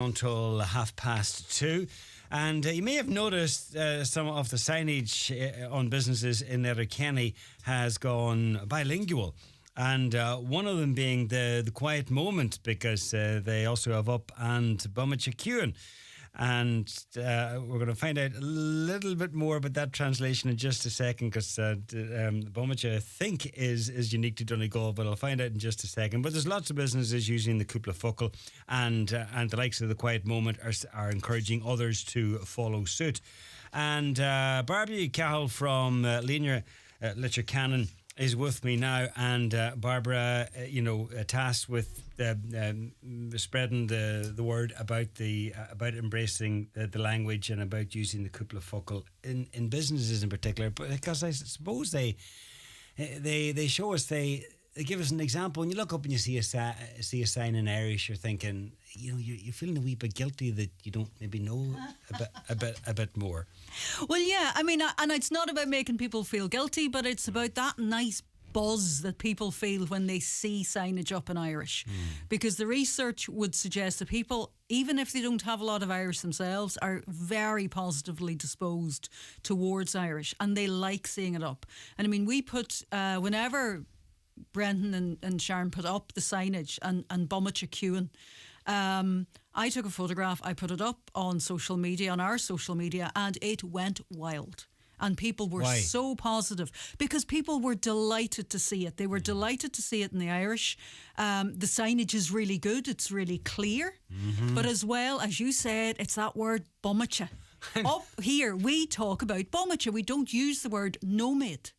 Until 2:30. And you may have noticed some of the signage on businesses in Letterkenny has gone bilingual. And one of them being the quiet moment, because they also have up and Bummachacuan. And we're going to find out a little bit more about that translation in just a second, because Bummacha, I think, is unique to Donegal, but I'll find out in just a second. But there's lots of businesses using the Cúpla Focal, and the likes of the quiet moment are encouraging others to follow suit. And Barbara Cahill from Letterkenny is with me now, and Barbara, tasked with spreading the word about embracing the language and about using the Cúpla Focal in businesses in particular. But because I suppose they show us, they give us an example. When you look up and you see a sign in Irish, you're thinking, you're feeling a wee bit guilty that you don't maybe know a bit more. Well, yeah, I mean, and it's not about making people feel guilty, but it's about that nice buzz that people feel when they see signage up in Irish. Because the research would suggest that people, even if they don't have a lot of Irish themselves, are very positively disposed towards Irish, and they like seeing it up. And I mean, we put, whenever Brendan and Sharon put up the signage and Bummachacuan, I took a photograph, I put it up on social media, on our social media, and it went wild. And people were so positive because people were delighted to see it. They were delighted to see it in the Irish. The signage is really good. It's really clear. But as well, as you said, it's that word Bummacha. Up here, we talk about Bummacha. We don't use the word nomad.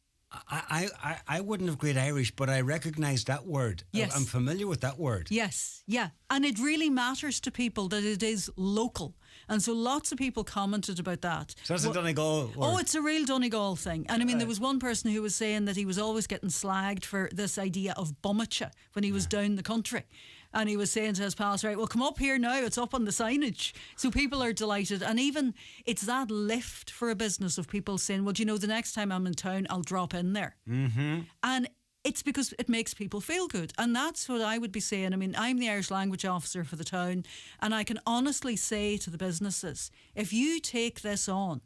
I wouldn't have great Irish, but I recognise that word. Yes. I'm familiar with that word. Yes, yeah. And it really matters to people that it is local. And so lots of people commented about that. So that's a Donegal word. Oh, it's a real Donegal thing. And I mean, there was one person who was saying that he was always getting slagged for this idea of Bummacha when he was down the country. And he was saying to his pals, right, well, come up here now, it's up on the signage. So people are delighted. And even it's that lift for a business of people saying, well, the next time I'm in town, I'll drop in there. And it's because it makes people feel good. And that's what I would be saying. I mean, I'm the Irish language officer for the town, and I can honestly say to the businesses, if you take this on,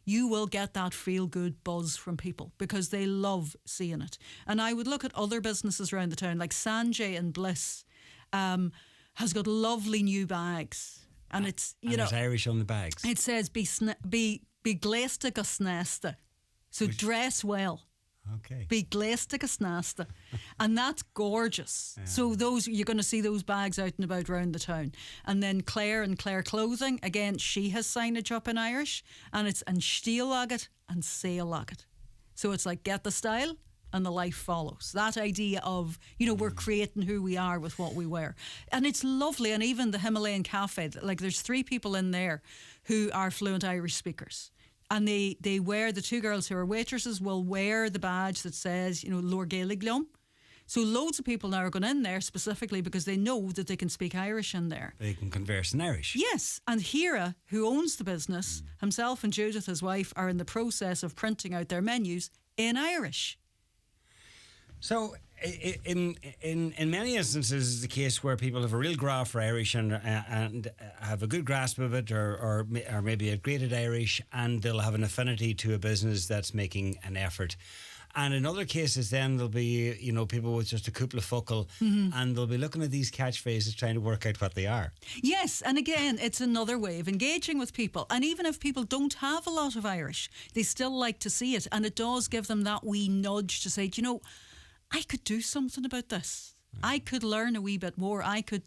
you will get that feel-good buzz from people because they love seeing it. And I would look at other businesses around the town, like Sanjay and Bliss, has got lovely new bags. And it's, there's Irish on the bags. It says, be gléiste go snáiste. So dress well. Okay. Be gléiste go snáiste. And that's gorgeous. Yeah. So you're going to see those bags out and about around the town. And then Claire and Claire Clothing, again, she has signage up in Irish, and it's an stíl agat and sail agat. So it's like get the style and the life follows. That idea of, we're creating who we are with what we wear. And it's lovely. And even the Himalayan Cafe, like there's 3 people in there who are fluent Irish speakers. And they wear, the 2 girls who are waitresses will wear the badge that says, Lor Gaelig Liom. So loads of people now are going in there specifically because they know that they can speak Irish in there. They can converse in Irish. Yes. And Hira, who owns the business, himself and Judith, his wife, are in the process of printing out their menus in Irish. So, in many instances, it's the case where people have a real graph for Irish and have a good grasp of it, or maybe a graded Irish, and they'll have an affinity to a business that's making an effort. And in other cases, then there'll be people with just a Cúpla Focal, and they'll be looking at these catchphrases, trying to work out what they are. Yes, and again, it's another way of engaging with people. And even if people don't have a lot of Irish, they still like to see it, and it does give them that wee nudge to say, I could do something about this. I could learn a wee bit more. I could,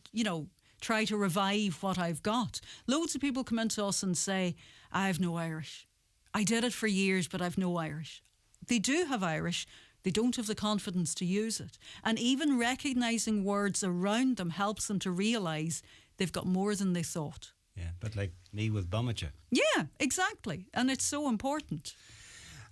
try to revive what I've got. Loads of people come into us and say, I have no Irish. I did it for years, but I've no Irish. They do have Irish. They don't have the confidence to use it. And even recognising words around them helps them to realise they've got more than they thought. Yeah, but like me with Bummacha. Yeah, exactly. And it's so important.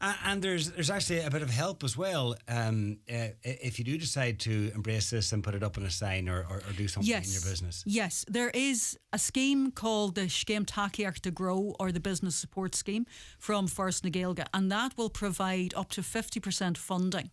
And there's actually a bit of help as well if you do decide to embrace this and put it up on a sign or do something in your business. Yes, there is a scheme called the Scéim Tacaíocht to Grow, or the Business Support Scheme from First na Gaeilge, and that will provide up to 50% funding.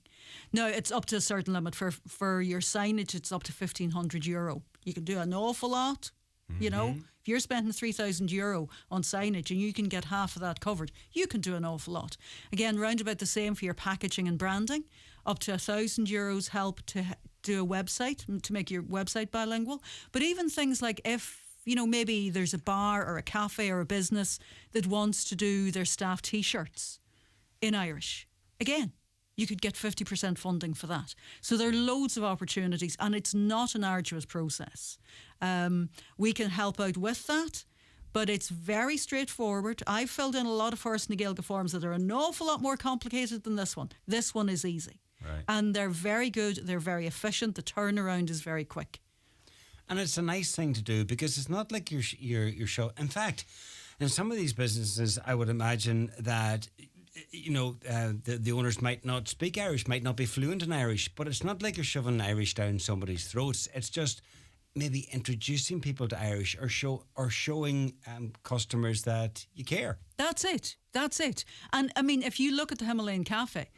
Now, it's up to a certain limit. For your signage, it's up to €1,500. You can do an awful lot. If If you're spending €3,000 on signage and you can get half of that covered, you can do an awful lot. Again, round about the same for your packaging and branding. Up to €1,000 help to do a website, to make your website bilingual. But even things like if, maybe there's a bar or a cafe or a business that wants to do their staff T-shirts in Irish. Again, you could get 50% funding for that. So there are loads of opportunities, and it's not an arduous process. We can help out with that, but it's very straightforward. I've filled in a lot of First na Gaeilge forms that are an awful lot more complicated than this one. This one is easy. Right. And they're very good, they're very efficient, the turnaround is very quick. And it's a nice thing to do because it's not like your show. In fact, in some of these businesses, I would imagine that the owners might not speak Irish, might not be fluent in Irish, but it's not like you're shoving Irish down somebody's throats. It's just maybe introducing people to Irish or showing customers that you care. That's it. And I mean, if you look at the Himalayan Cafe,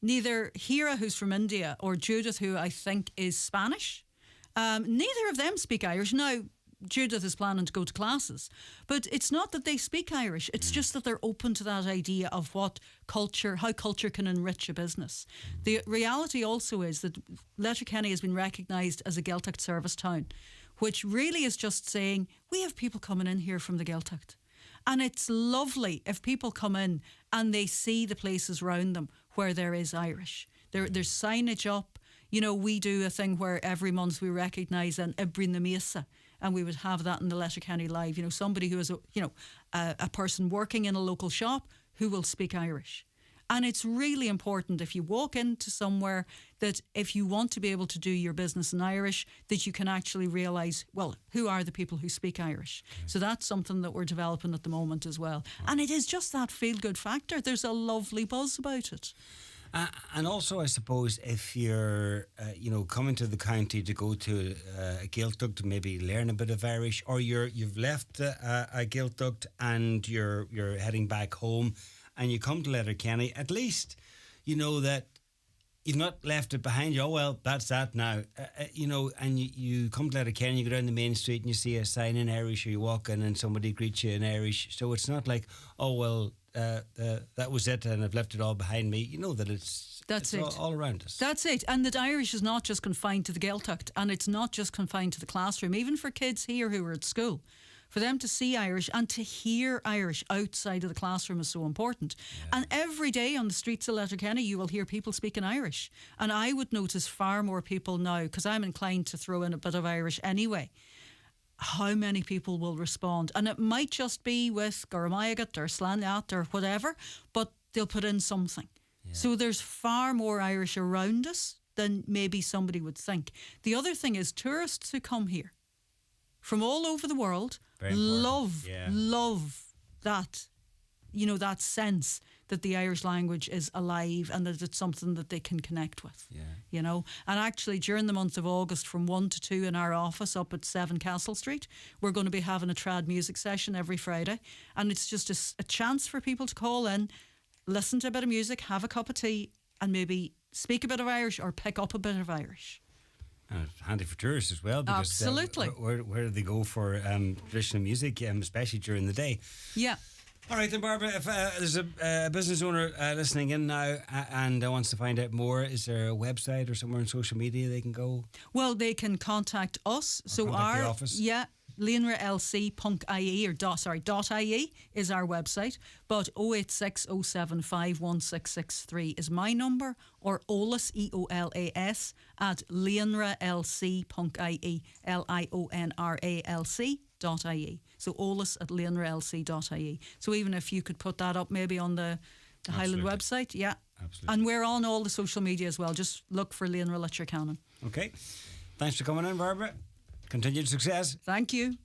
neither Hira, who's from India, or Judith, who I think is Spanish, neither of them speak Irish. Now, Judith is planning to go to classes, but it's not that they speak Irish. It's just that they're open to that idea of how culture can enrich a business. The reality also is that Letterkenny has been recognised as a Gaeltacht service town, which really is just saying we have people coming in here from the Gaeltacht. And it's lovely if people come in and they see the places around them where there is Irish. There's signage up. We do a thing where every month we recognise an Ibri na Mesa, and we would have that in the Letterkenny Live. Somebody who is a person working in a local shop who will speak Irish. And it's really important if you walk into somewhere that if you want to be able to do your business in Irish, that you can actually realise, well, who are the people who speak Irish? Okay. So that's something that we're developing at the moment as well. And it is just that feel-good factor. There's a lovely buzz about it. And also, I suppose, if you're, coming to the county to go to a Gaeltacht to maybe learn a bit of Irish, or you've left a Gaeltacht and you're heading back home, and you come to Letterkenny, at least you know that you've not left it behind you. Oh, well, that's that now. And you come to Letterkenny, you go down the main street and you see a sign in Irish, or you walk in and somebody greets you in Irish. So it's not like, oh, well, that was it and I've left it all behind me. You know that it's all around us. That's it. And that Irish is not just confined to the Gaeltacht, and it's not just confined to the classroom. Even for kids here who are at school, for them to see Irish and to hear Irish outside of the classroom is so important. Yeah. And every day on the streets of Letterkenny you will hear people speaking Irish. And I would notice far more people now, because I'm inclined to throw in a bit of Irish anyway, how many people will respond. And it might just be with Gormayagat or Slanat or whatever, but they'll put in something. Yeah. So there's far more Irish around us than maybe somebody would think. The other thing is tourists who come here from all over the world love that, that sense that the Irish language is alive and that it's something that they can connect with. Yeah. And actually during the month of August from 1 to 2 in our office up at 7 Castle Street, we're going to be having a trad music session every Friday, and it's just a chance for people to call in, listen to a bit of music, have a cup of tea, and maybe speak a bit of Irish or pick up a bit of Irish. Handy for tourists as well, because absolutely. Where do they go for traditional music, especially during the day? Yeah. All right then, Barbara, if there's a business owner listening in now and wants to find out more, is there a website or somewhere on social media they can go? Well, they can contact us. Or contact the office? Yeah. LeonraLC.ie .ie is our website, but 086 075 1663 is my number, or Olas, EOLAS, at leonralc.ie, LIONRALC.ie. So Olas at leonralc.ie. So even if you could put that up maybe on the Highland website, yeah. Absolutely. And we're on all the social media as well. Just look for Leonra Litcher Cannon. Okay. Thanks for coming in, Barbara. Continued success. Thank you.